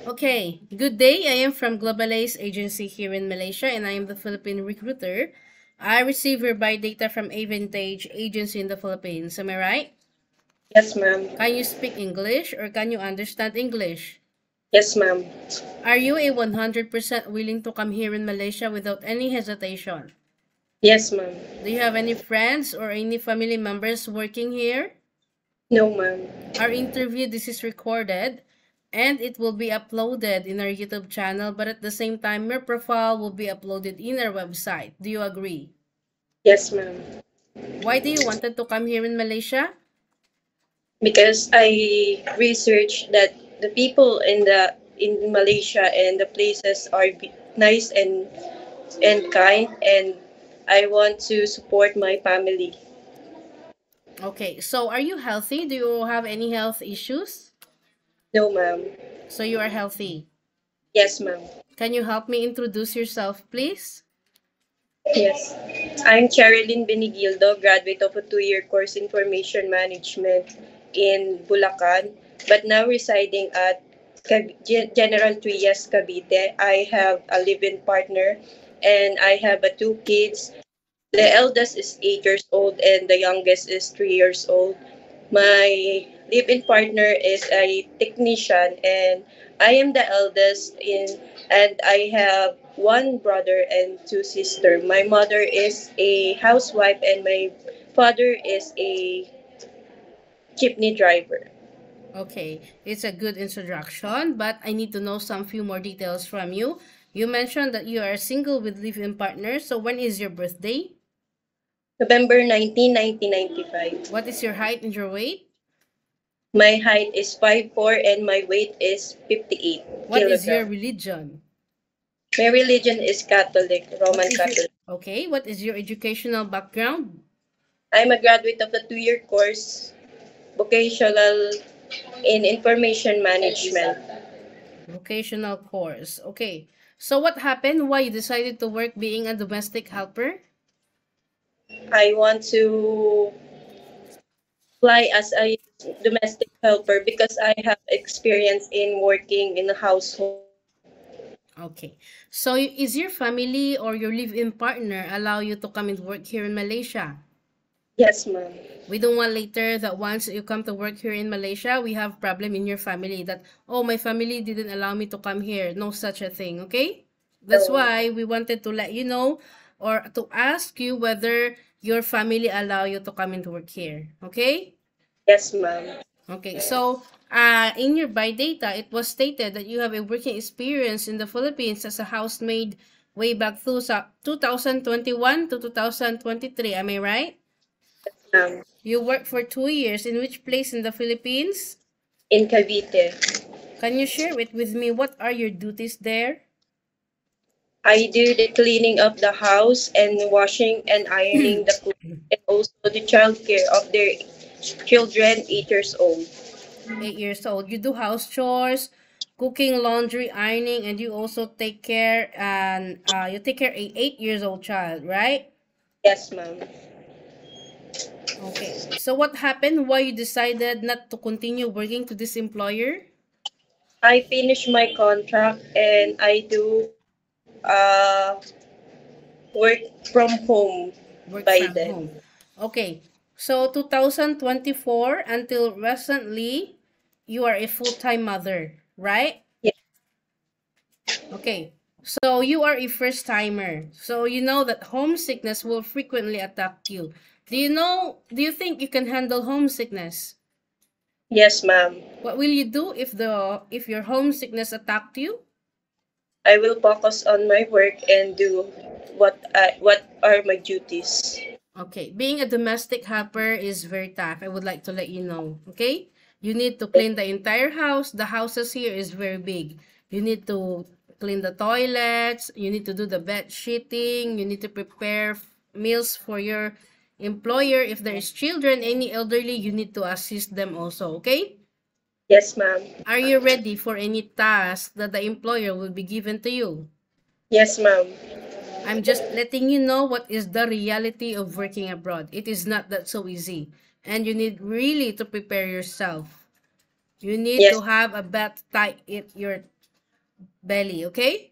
Okay, good day. I am from Globalace Agency here in Malaysia and I am the Philippine recruiter. I receive your buy data from Avantage Agency in the Philippines. Am I right? Yes, ma'am. Can you speak English or can you understand English? Yes, ma'am. Are you a 100% willing to come here in Malaysia without any hesitation? Yes, ma'am. Do you have any friends or any family members working here? No, ma'am. Our interview, this is recorded and it will be uploaded in our YouTube channel, but at the same time, your profile will be uploaded in our website. Do you agree? Yes, ma'am. Why do you wanted to come here in Malaysia? Because I researched that the people in Malaysia and the places are nice and kind, and I want to support my family. Okay, so are you healthy? Do you have any health issues? No, ma'am. So you are healthy. Yes, ma'am. Can you help me introduce yourself, please? Yes. I'm Cherilyn Benigildo, graduate of a 2-year course Information Management in Bulacan, but now residing at General Trias, Cavite. I have a live-in partner and I have two kids. The eldest is 8 years old and the youngest is 3 years old. My live-in partner is a technician and I am the eldest in and I have one brother and two sisters. My mother is a housewife and my father is a jeepney driver. Okay, it's a good introduction, but I need to know some few more details from you. You mentioned that you are single with live-in partner, so when is your birthday? November 19, 1995. What is your height and your weight? My height is 5'4" and my weight is 58 What is your kilograms. religion? My religion is Catholic, What Roman is your Catholic. Okay, what is your educational background? I'm a graduate of the 2-year course, vocational in information management. Vocational course. Okay. So what happened? Why you decided to work being a domestic helper? I want to apply as a domestic helper because I have experience in working in a household. Okay. So is your family or your live-in partner allow you to come and work here in Malaysia? Yes, ma'am. We don't want later that once you come to work here in Malaysia, we have problem in your family that, oh, my family didn't allow me to come here. No such a thing, okay? That's So, why we wanted to let you know or to ask you whether your family allow you to come and work here, okay? yes, ma'am. Okay, so in your by data, it was stated that you have a working experience in the Philippines as a housemaid way back through 2021 to 2023. Am I right? Ma'am. You worked for 2 years. In which place in the Philippines? In Cavite. Can you share it with me? What are your duties there? I do the cleaning of the house and washing and ironing the clothes and also the child care of their children 8 years old. 8 years old. You do house chores, cooking, laundry, ironing, and you also take care and you take care a 8 years old child, right? Yes, ma'am. Okay. So what happened? Why you decided not to continue working to this employer? I finish my contract and I do uh, work from home Work by from then. home. Okay. So 2024 until recently, you are a full-time mother, right? Yes, Okay. So you are a first timer. So you know that homesickness will frequently attack you. Do you think you can handle homesickness? yes, ma'am. What will you do if your homesickness attacked you? I will focus on my work and do what are my duties. Okay, being a domestic helper is very tough. I would like to let you know. Okay? You need to clean the entire house. The houses here is very big. You need to clean the toilets. You need to do the bed sheeting. You need to prepare meals for your employer. If there is children, any elderly, you need to assist them also. Okay? Yes, ma'am. Are you ready for any task that the employer will be given to you? Yes, ma'am. I'm just letting you know what is the reality of working abroad. It is not that so easy. And you need really to prepare yourself. You need Yes, to have a belt tight your belly, okay?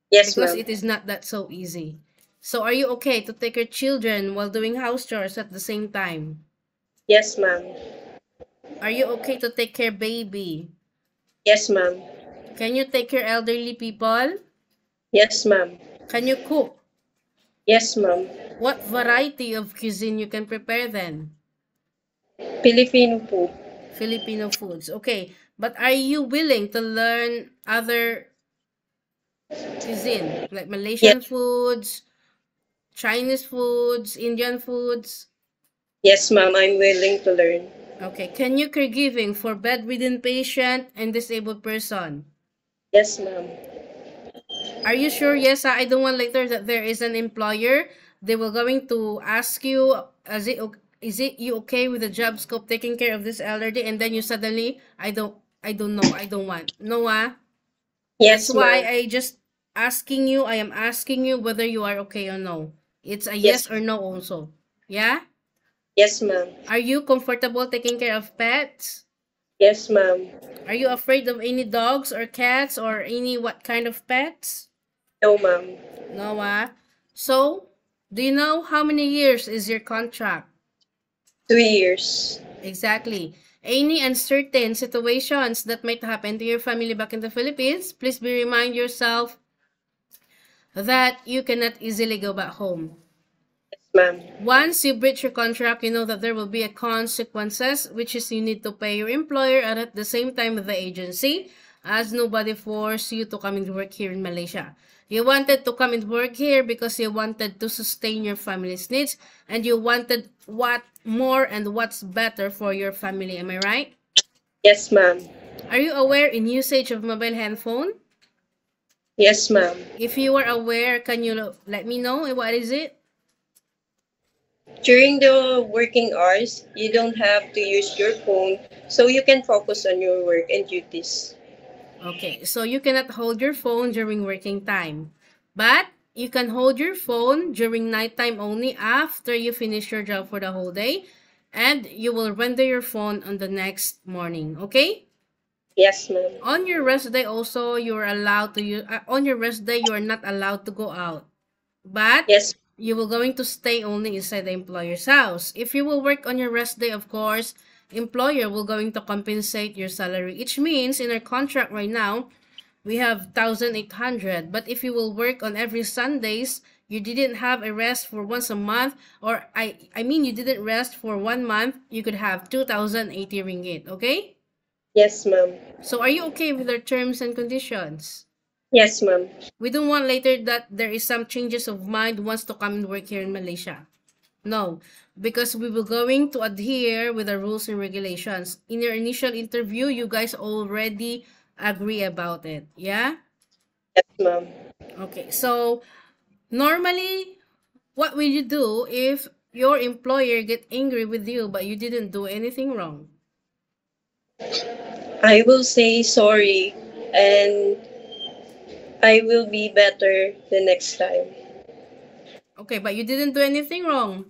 Yes, Because ma'am. it is not that so easy. So are you okay to take your children while doing house chores at the same time? Yes, ma'am. Are you okay to take care baby? Yes, ma'am. Can you take care elderly people? Yes, ma'am. Can you cook? Yes, ma'am. What variety of cuisine you can prepare then? Filipino food. Filipino foods. Okay. But are you willing to learn other cuisine? Like Yes, Malaysian foods, Chinese foods, Indian foods? yes, ma'am. I'm willing to learn. Okay. Can you caregiving for bedridden patient and disabled person? Yes, ma'am. Are you sure? Yes, I don't want later that there is an employer. They will going to ask you, is it you okay with the job scope taking care of this elderly? And then you suddenly, I don't know, I don't want. No, that's Yes, why ma'am. I am asking you whether you are okay or no. It's a Yes, yes or no also. Yeah? yes, ma'am. Are you comfortable taking care of pets? Yes, ma'am. Are you afraid of any dogs or cats or any what kind of pets? No, ma'am. No, So, do you know how many years is your contract? 2 years. Exactly. Any uncertain situations that might happen to your family back in the Philippines, please remind yourself that you cannot easily go back home. Yes, ma'am. Once you breach your contract, you know that there will be a consequences, which is you need to pay your employer and at the same time the agency, as nobody forced you to come and work here in Malaysia. You wanted to come and work here because you wanted to sustain your family's needs and you wanted what more and what's better for your family. Am I right? Yes, ma'am. Are you aware in usage of mobile handphone? Yes, ma'am. If you are aware, can you let me know what is it? During the working hours, you don't have to use your phone, so you can focus on your work and duties. Okay, so you cannot hold your phone during working time, but you can hold your phone during nighttime only after you finish your job for the whole day, and you will render your phone on the next morning, okay? Yes, ma'am. On your rest day also, you're allowed to use, on your rest day, you are not allowed to go out, but Yes, you will going to stay only inside the employer's house. If you will work on your rest day, of course, employer will going to compensate your salary. Which means in our contract right now, we have 1,800. But if you will work on every Sundays, you didn't have a rest for once a month, or I mean you didn't rest for 1 month, you could have 2,080 ringgit, okay? yes, ma'am. So are you okay with our terms and conditions? Yes, ma'am. We don't want later that there is some changes of mind wants to come and work here in Malaysia. No, because we will going to adhere with the rules and regulations. In your initial interview, you guys already agree about it. Yeah? Yes, ma'am. Okay, so normally, what will you do if your employer get angry with you but you didn't do anything wrong? I will say sorry and I will be better the next time. Okay, but you didn't do anything wrong.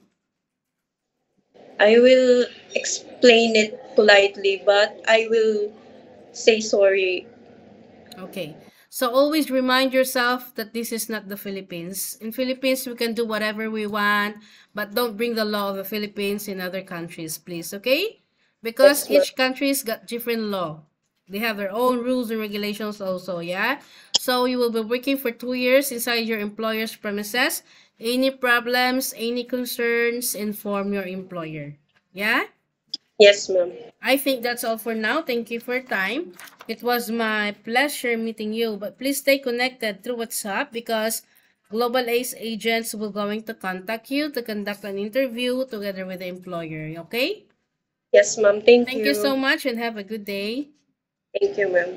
I will explain it politely, but I will say sorry. Okay. So always remind yourself that this is not the Philippines. In Philippines, we can do whatever we want, but don't bring the law of the Philippines in other countries, please, okay? Because Yes, ma'am. each country's got different law. They have their own rules and regulations also, yeah? So you will be working for 2 years inside your employer's premises. Any problems, any concerns, inform your employer. Yeah? Yes, ma'am. I think that's all for now. Thank you for your time. It was my pleasure meeting you, but please stay connected through WhatsApp because Global Ace agents will going to contact you to conduct an interview together with the employer, okay? Yes, ma'am. Thank Thank you you. so much and have a good day. Thank you, ma'am.